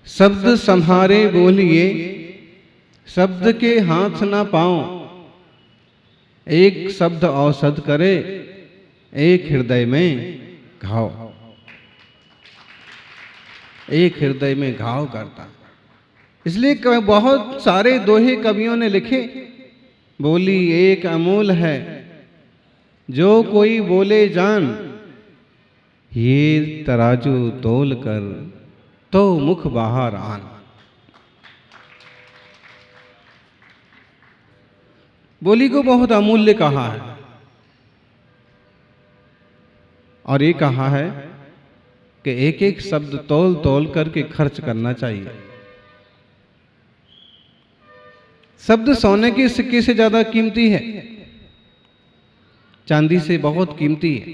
शब्द संहारे बोलिए, शब्द के हाथ ना पाओ, एक शब्द औषध करे, एक हृदय में घाव। एक हृदय में घाव करता। इसलिए बहुत सारे दोहे कवियों ने लिखे। बोली एक अमूल है, जो कोई बोले जान, ये तराजू तोल कर तो मुख बाहर आन। बोली को बहुत अमूल्य कहा है और ये कहा है कि एक एक शब्द तौल तौल करके खर्च करना चाहिए। शब्द सोने के सिक्के से ज्यादा कीमती है, चांदी से बहुत कीमती है।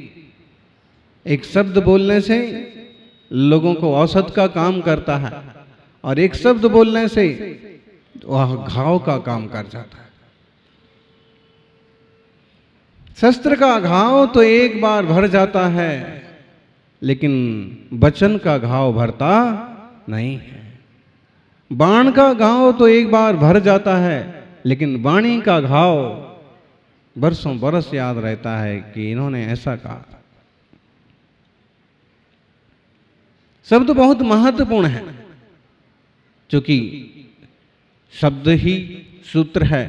एक शब्द बोलने से लोगों को औषध का काम करता है और एक शब्द बोलने से वह घाव का काम कर जाता है। शस्त्र का घाव तो एक बार भर जाता है, लेकिन वचन का घाव भरता नहीं है। बाण का घाव तो एक बार भर जाता है, लेकिन वाणी का घाव बरसों बरस याद रहता है कि इन्होंने ऐसा कहा। शब्द बहुत महत्वपूर्ण है, क्योंकि शब्द ही सूत्र है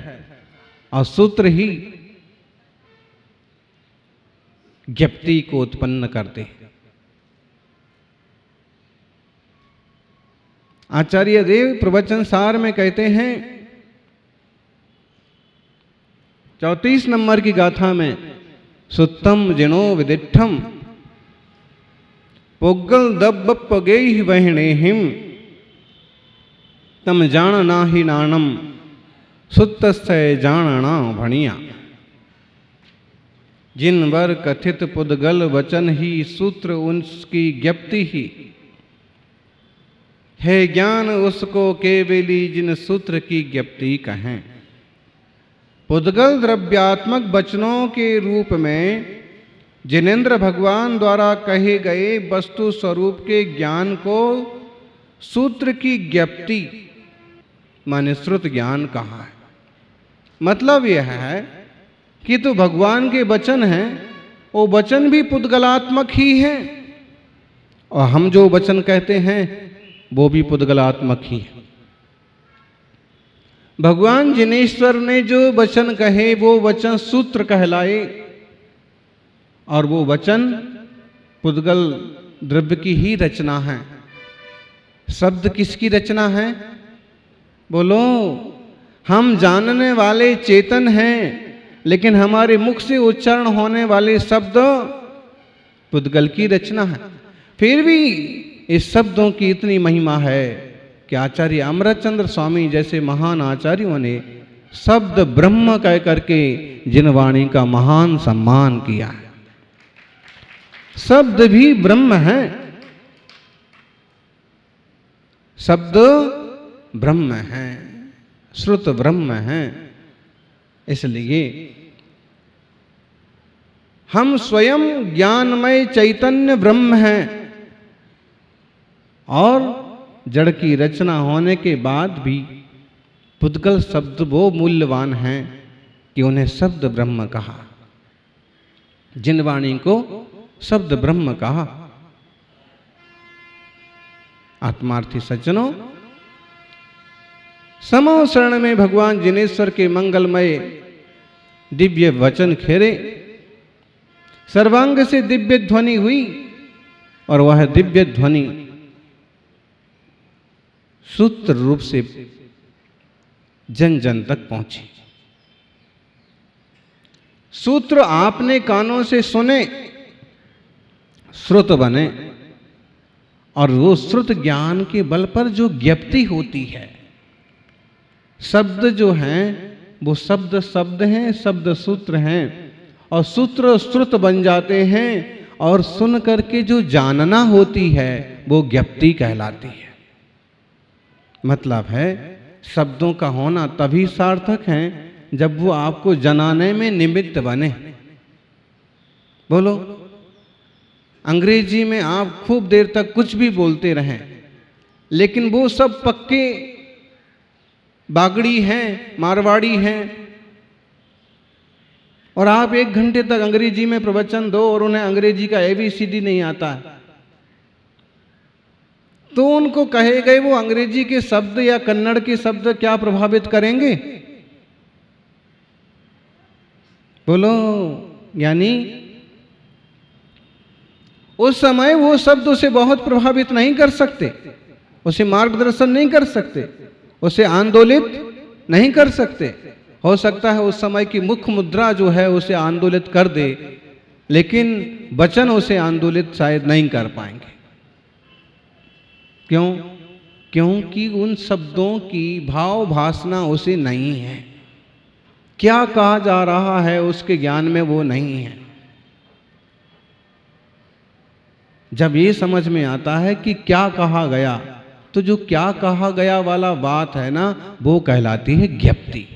और सूत्र ही ज्ञप्ति को उत्पन्न करते हैं। आचार्य देव प्रवचन सार में कहते हैं 34 नंबर की गाथा में, सुत्तम जिनो विदिठम पुग्गल दब्ब पगेहि वहिणे हिम, तम जान नाही नाणम सुत्तस्य जानना भणिया। जिन वर कथित पुद्गल वचन ही सूत्र उनकी ज्ञप्ति ही, है ज्ञान उसको केवली जिन सूत्र की ज्ञप्ति कहें। पुद्गल द्रव्यात्मक वचनों के रूप में जिनेन्द्र भगवान द्वारा कहे गए वस्तु स्वरूप के ज्ञान को सूत्र की ज्ञप्ति माने श्रुत ज्ञान कहा है। मतलब यह है कि तो भगवान के वचन हैं, वो वचन भी पुद्गलात्मक ही हैं और हम जो वचन कहते हैं वो भी पुद्गलात्मक ही है। भगवान जिनेश्वर ने जो वचन कहे वो वचन सूत्र कहलाए और वो वचन पुद्गल द्रव्य की ही रचना है। शब्द किसकी रचना है? बोलो, हम जानने वाले चेतन हैं, लेकिन हमारे मुख से उच्चारण होने वाले शब्द पुद्गल की रचना है। फिर भी इस शब्दों की इतनी महिमा है कि आचार्य अमृतचंद्र स्वामी जैसे महान आचार्यों ने शब्द ब्रह्म कह करके जिन वाणी का महान सम्मान किया है। शब्द भी ब्रह्म है, शब्द ब्रह्म है, श्रुत ब्रह्म है। इसलिए हम स्वयं ज्ञानमय चैतन्य ब्रह्म हैं और जड़ की रचना होने के बाद भी पुद्गल शब्द वो मूल्यवान हैं कि उन्हें शब्द ब्रह्म कहा। जिन वाणी को शब्द ब्रह्म कहा। आत्मार्थी सज्जनों, समो शरण में भगवान जिनेश्वर के मंगलमय दिव्य वचन खेरे, सर्वांग से दिव्य ध्वनि हुई और वह दिव्य ध्वनि सूत्र रूप से जन जन तक पहुंची। सूत्र आपने कानों से सुने, श्रुत बने और वो श्रुत ज्ञान के बल पर जो ज्ञप्ति होती है। शब्द जो हैं वो शब्द शब्द हैं, शब्द सूत्र हैं और सूत्र श्रुत बन जाते हैं और सुन करके जो जानना होती है वो ज्ञप्ति कहलाती है। मतलब है शब्दों का होना तभी सार्थक है जब वो आपको जनाने में निमित्त बने। बोलो, अंग्रेजी में आप खूब देर तक कुछ भी बोलते रहें, लेकिन वो सब पक्के बागड़ी हैं, मारवाड़ी हैं, और आप 1 घंटे तक अंग्रेजी में प्रवचन दो और उन्हें अंग्रेजी का ABCD नहीं आता है, तो उनको कहे गए वो अंग्रेजी के शब्द या कन्नड़ के शब्द क्या प्रभावित करेंगे? बोलो, यानी उस समय वो शब्द उसे बहुत प्रभावित नहीं कर सकते, उसे मार्गदर्शन नहीं कर सकते, उसे आंदोलित नहीं कर सकते। हो सकता है उस समय की मुख्य मुद्रा जो है उसे आंदोलित कर दे, लेकिन वचन उसे आंदोलित शायद नहीं कर पाएंगे। क्यों? क्योंकि उन शब्दों की भाव भासना उसे नहीं है, क्या कहा जा रहा है उसके ज्ञान में वो नहीं है। जब ये समझ में आता है कि क्या कहा गया, तो जो क्या कहा गया वाला बात है ना, वो कहलाती है ज्ञप्ति,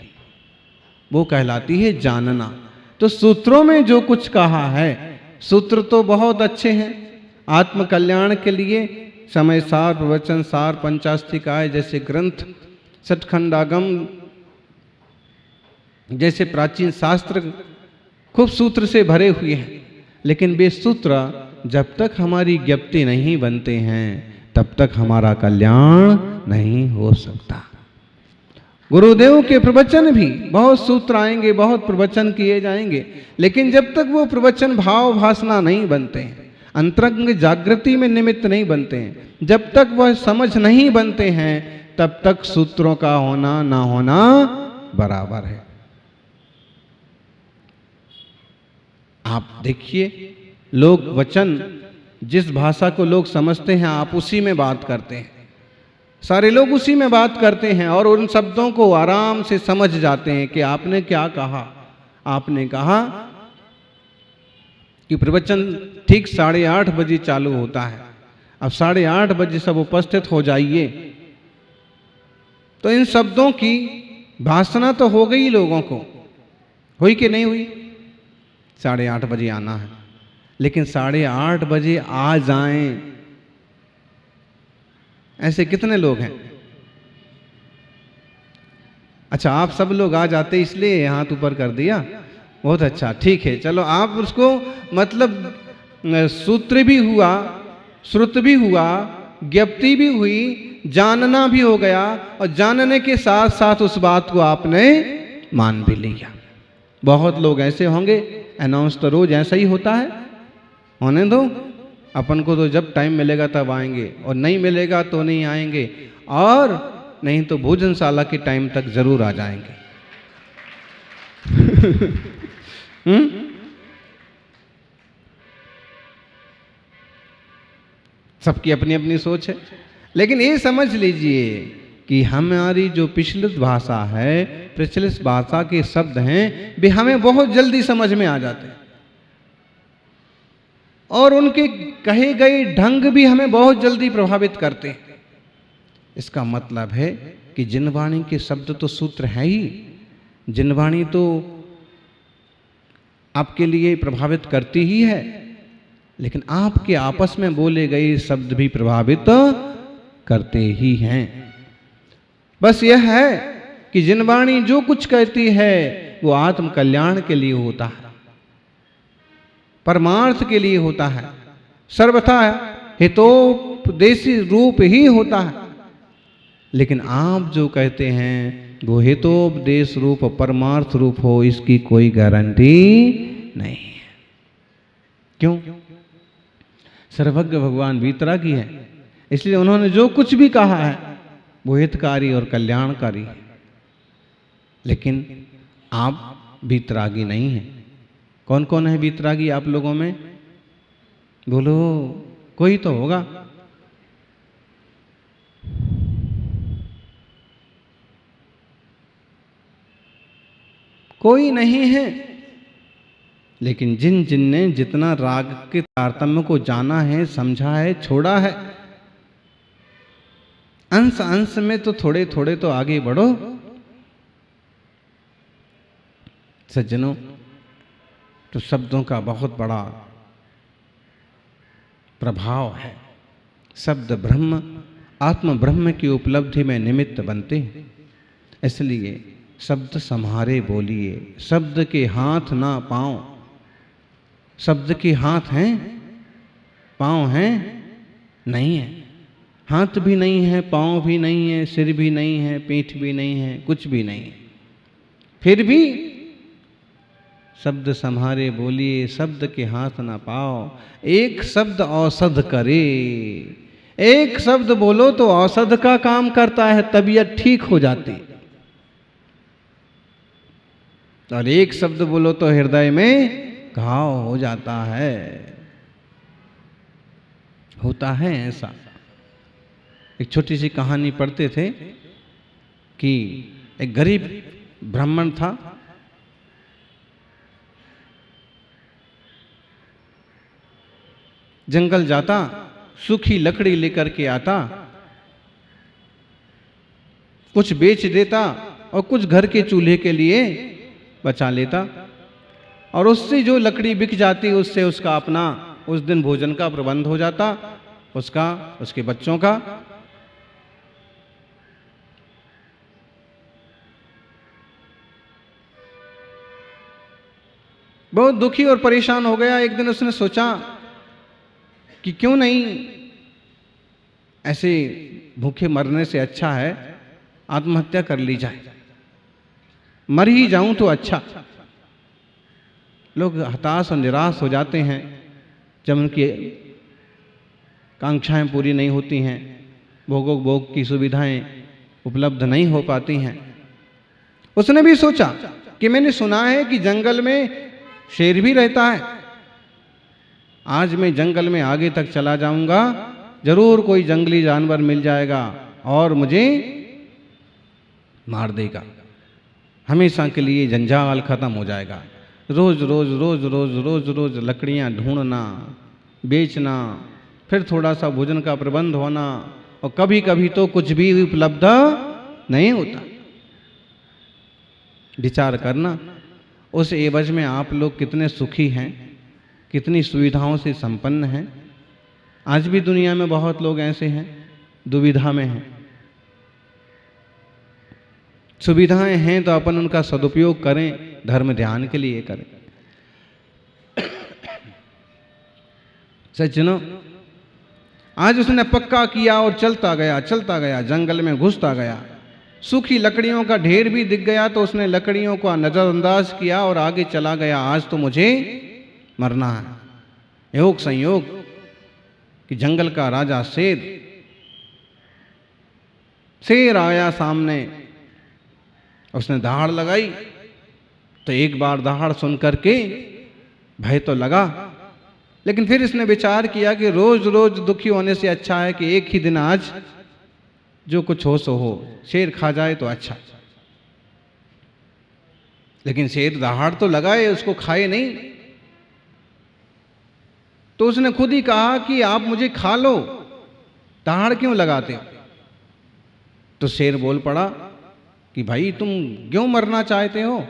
वो कहलाती है जानना। तो सूत्रों में जो कुछ कहा है, सूत्र तो बहुत अच्छे हैं आत्म कल्याण के लिए, समय सार, प्रवचन सार, पंचास्तिकाय जैसे ग्रंथ, सतखंडागम जैसे प्राचीन शास्त्र खूब सूत्र से भरे हुए हैं, लेकिन वे सूत्र जब तक हमारी ज्ञप्ति नहीं बनते हैं तब तक हमारा कल्याण नहीं हो सकता। गुरुदेव के प्रवचन भी बहुत सूत्र आएंगे, बहुत प्रवचन किए जाएंगे, लेकिन जब तक वो प्रवचन भाव भासना नहीं बनते हैं, अंतरंग जागृति में निमित्त नहीं बनते हैं, जब तक वह समझ नहीं बनते हैं, तब तक सूत्रों का होना ना होना बराबर है। आप देखिए, लोग वचन जिस भाषा को लोग समझते हैं आप उसी में बात करते हैं, सारे लोग उसी में बात करते हैं और उन शब्दों को आराम से समझ जाते हैं कि आपने क्या कहा। आपने कहा कि प्रवचन ठीक 8:30 बजे चालू होता है, अब 8:30 बजे सब उपस्थित हो जाइए, तो इन शब्दों की भाषणा तो हो गई लोगों को, हुई कि नहीं हुई? 8:30 बजे आना है, लेकिन 8:30 बजे आ जाएं, ऐसे कितने लोग हैं? अच्छा, आप सब लोग आ जाते इसलिए हाथ ऊपर कर दिया, बहुत अच्छा, ठीक है, चलो आप उसको मतलब सूत्र भी हुआ, श्रुत भी हुआ, ज्ञप्ति भी हुई, जानना भी हो गया, और जानने के साथ साथ उस बात को आपने मान भी लिया। बहुत लोग ऐसे होंगे, अनाउंस तो रोज ऐसा ही होता है, होने दो, अपन को तो जब टाइम मिलेगा तब आएंगे, और नहीं मिलेगा तो नहीं आएंगे, और नहीं तो भोजनशाला के टाइम तक जरूर आ जाएंगे। सबकी अपनी अपनी सोच है, लेकिन ये समझ लीजिए कि हमारी जो पिछलित भाषा है, प्रचलित भाषा के शब्द हैं, वे हमें बहुत जल्दी समझ में आ जाते हैं, और उनके कहे गए ढंग भी हमें बहुत जल्दी प्रभावित करते हैं। इसका मतलब है कि जिनवाणी के शब्द तो सूत्र है ही, जिनवाणी तो आपके लिए प्रभावित करती ही है, लेकिन आपके आपस में बोले गए शब्द भी प्रभावित करते ही हैं। बस यह है कि जिनवाणी जो कुछ कहती है वो आत्म कल्याण के लिए होता है, परमार्थ के लिए होता है, सर्वथा हितोपदेशी रूप ही होता है। लेकिन आप जो कहते हैं वो हितोपदेश रूप परमार्थ रूप हो, इसकी कोई गारंटी नहीं है। क्यों? सर्वज्ञ भगवान वीतरागी है, इसलिए उन्होंने जो कुछ भी कहा है वो हितकारी और कल्याणकारी है। लेकिन आप वीतरागी नहीं हैं। कौन कौन है वीतरागी आप लोगों में? बोलो, कोई तो होगा। कोई नहीं है, लेकिन जिन जिन ने जितना राग के तारतम्य को जाना है, समझा है, छोड़ा है, अंश अंश में तो थोड़े थोड़े तो आगे बढ़ो। सज्जनों, तो शब्दों का बहुत बड़ा प्रभाव है। शब्द ब्रह्म, आत्म ब्रह्म की उपलब्धि में निमित्त बनते हैं। इसलिए शब्द सम्हारे बोलिए, शब्द के हाथ ना पांव। शब्द के हाथ हैं, पांव हैं नहीं है। हाथ भी नहीं है, पांव भी नहीं है, सिर भी नहीं है, पीठ भी नहीं है, कुछ भी नहीं है, फिर भी शब्द सम्हारे बोलिए, शब्द के हाथ ना पाओ। एक शब्द औषध करे। एक शब्द बोलो तो औषध का काम करता है, तबीयत ठीक हो जाती। और एक शब्द बोलो तो हृदय में घाव हो जाता है। होता है ऐसा। एक छोटी सी कहानी पढ़ते थे कि एक गरीब ब्राह्मण था। जंगल जाता, सूखी लकड़ी लेकर के आता, कुछ बेच देता और कुछ घर के चूल्हे के लिए बचा लेता, और उससे जो लकड़ी बिक जाती उससे उसका अपना उस दिन भोजन का प्रबंध हो जाता, उसका, उसके बच्चों का। बहुत दुखी और परेशान हो गया। एक दिन उसने सोचा कि क्यों नहीं, ऐसे भूखे मरने से अच्छा है आत्महत्या कर ली जाए, मर ही जाऊं तो अच्छा। लोग हताश और निराश हो जाते हैं जब उनकी कांक्षाएं पूरी नहीं होती हैं, भोग की सुविधाएं उपलब्ध नहीं हो पाती हैं। उसने भी सोचा कि मैंने सुना है कि जंगल में शेर भी रहता है। आज मैं जंगल में आगे तक चला जाऊंगा, जरूर कोई जंगली जानवर मिल जाएगा और मुझे मार देगा, हमेशा के लिए जंजाल खत्म हो जाएगा। रोज रोज रोज रोज रोज रोज लकड़ियां ढूंढना, बेचना, फिर थोड़ा सा भोजन का प्रबंध होना, और कभी कभी तो कुछ भी उपलब्ध नहीं होता। विचार करना, उस एवज में आप लोग कितने सुखी हैं, कितनी सुविधाओं से संपन्न हैं। आज भी दुनिया में बहुत लोग ऐसे हैं दुविधा में हैं। सुविधाएं हैं तो अपन उनका सदुपयोग करें, धर्म ध्यान के लिए करें। सज्जनों, आज उसने पक्का किया और चलता गया, जंगल में घुसता गया। सूखी लकड़ियों का ढेर भी दिख गया तो उसने लकड़ियों को नजरअंदाज किया और आगे चला गया। आज तो मुझे मरना है। योग संयोग कि जंगल का राजा शेर आया सामने। उसने दहाड़ लगाई तो एक बार दहाड़ सुन करके भय तो लगा, लेकिन फिर इसने विचार किया कि रोज रोज दुखी होने से अच्छा है कि एक ही दिन आज जो कुछ हो सो हो, शेर खा जाए तो अच्छा। लेकिन शेर दहाड़ तो लगाए, उसको खाए नहीं। तो उसने खुद ही कहा कि आप मुझे खा लो, दहाड़ क्यों लगाते हो? तो शेर बोल पड़ा कि भाई तुम क्यों मरना चाहते हो?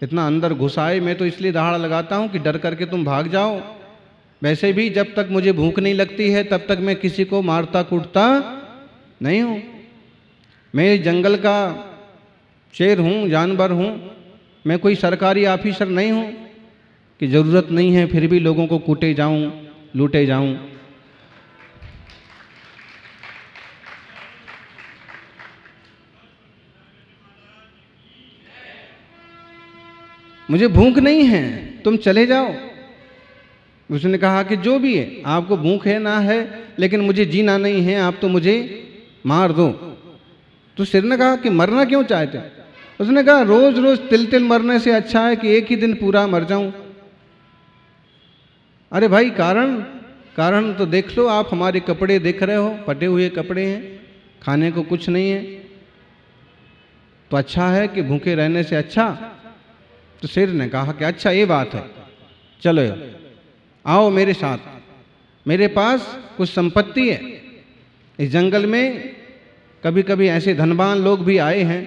इतना अंदर घुसाए, मैं तो इसलिए दहाड़ लगाता हूं कि डर करके तुम भाग जाओ। वैसे भी जब तक मुझे भूख नहीं लगती है तब तक मैं किसी को मारता कूटता नहीं हूं। मैं जंगल का शेर हूं, जानवर हूं। मैं कोई सरकारी ऑफिसर नहीं हूं कि जरूरत नहीं है फिर भी लोगों को कूटे जाऊं, लूटे जाऊं। मुझे भूख नहीं है, तुम चले जाओ। उसने कहा कि जो भी है, आपको भूख है ना है, लेकिन मुझे जीना नहीं है, आप तो मुझे मार दो। तो शेर ने कहा कि मरना क्यों चाहते? उसने कहा रोज रोज तिल तिल मरने से अच्छा है कि एक ही दिन पूरा मर जाऊं। अरे भाई, कारण तो देख लो, आप हमारे कपड़े देख रहे हो, फटे हुए कपड़े हैं, खाने को कुछ नहीं है, तो अच्छा है कि भूखे रहने से अच्छा। तो शेर ने कहा कि अच्छा ये बात है, चलो आओ मेरे साथ, मेरे पास कुछ संपत्ति है। इस जंगल में कभी कभी ऐसे धनवान लोग भी आए हैं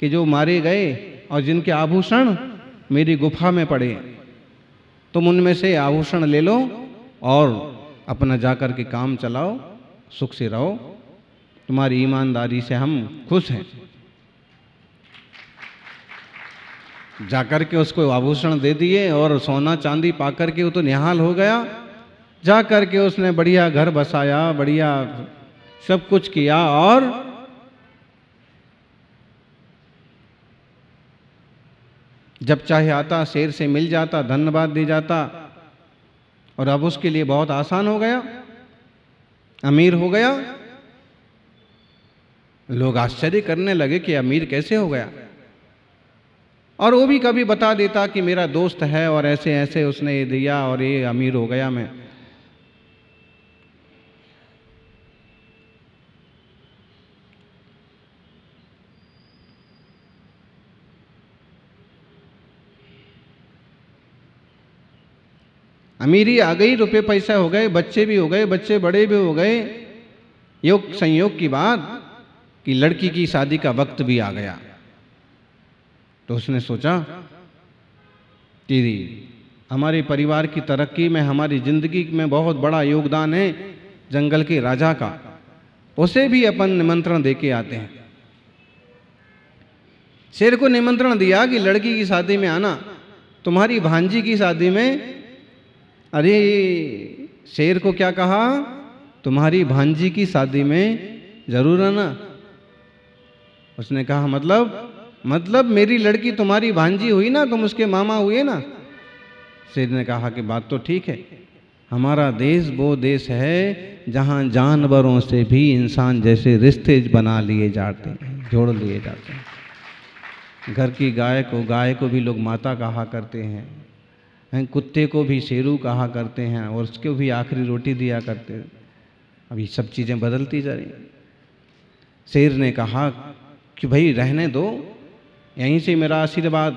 कि जो मारे गए और जिनके आभूषण मेरी गुफा में पड़े हैं, तुम उनमें से आभूषण ले लो और अपना जाकर के काम चलाओ, सुख से रहो, तुम्हारी ईमानदारी से हम खुश हैं। जाकर के उसको आभूषण दे दिए और सोना चांदी पाकर के वो तो निहाल हो गया। जा करके उसने बढ़िया घर बसाया, बढ़िया सब कुछ किया और जब चाहे आता शेर से मिल जाता, धन्यवाद दे जाता और अब उसके लिए बहुत आसान हो गया, अमीर हो गया। लोग आश्चर्य करने लगे कि अमीर कैसे हो गया। और वो भी कभी बता देता कि मेरा दोस्त है और ऐसे ऐसे उसने ये दिया और ये अमीर हो गया मैं। अमीरी आ गई, रुपए पैसा हो गए, बच्चे भी हो गए, बच्चे बड़े भी हो गए। योग संयोग की बात कि लड़की की शादी का वक्त भी आ गया। तो उसने सोचा कि हमारे परिवार की तरक्की में, हमारी जिंदगी में बहुत बड़ा योगदान है जंगल के राजा का, उसे भी अपन निमंत्रण देके आते हैं। शेर को निमंत्रण दिया कि लड़की की शादी में आना, तुम्हारी भांजी की शादी में। अरे शेर को क्या कहा, तुम्हारी भांजी की शादी में जरूर आना। उसने कहा मतलब मेरी लड़की तुम्हारी भांजी हुई ना, तुम उसके मामा हुए ना। शेर ने कहा कि बात तो ठीक है, हमारा देश वो देश है जहां जानवरों से भी इंसान जैसे रिश्ते बना लिए जाते हैं, जोड़ लिए जाते हैं। घर की गाय को भी लोग माता कहा करते हैं, कुत्ते को भी शेरू कहा करते हैं और उसको भी आखिरी रोटी दिया करते हैं। अभी सब चीज़ें बदलती जा रही। शेर ने कहा कि भाई रहने दो, यहीं से मेरा आशीर्वाद,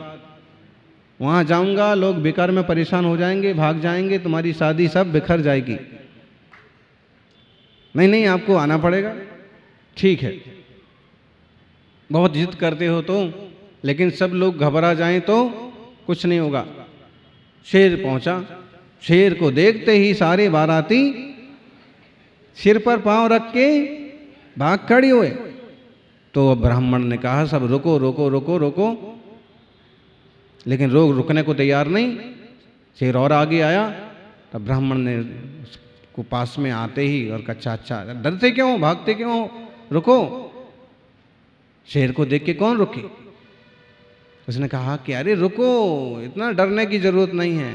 वहाँ जाऊंगा लोग बेकार में परेशान हो जाएंगे, भाग जाएंगे, तुम्हारी शादी सब बिखर जाएगी। नहीं आपको आना पड़ेगा। ठीक है, बहुत जिद करते हो तो, लेकिन सब लोग घबरा जाएं तो कुछ नहीं होगा। शेर पहुंचा, शेर को देखते ही सारे बाराती सिर पर पांव रख के भाग खड़े हुए। तो ब्राह्मण ने कहा सब रुको रुको रुको रुको, लेकिन लोग रुकने को तैयार नहीं। शेर और आगे आया, तब ब्राह्मण ने उसको पास में आते ही और कहा अच्छा डरते क्यों, भागते क्यों, रुको। शेर को देख के कौन रुके। उसने कहा कि अरे रुको, इतना डरने की जरूरत नहीं है।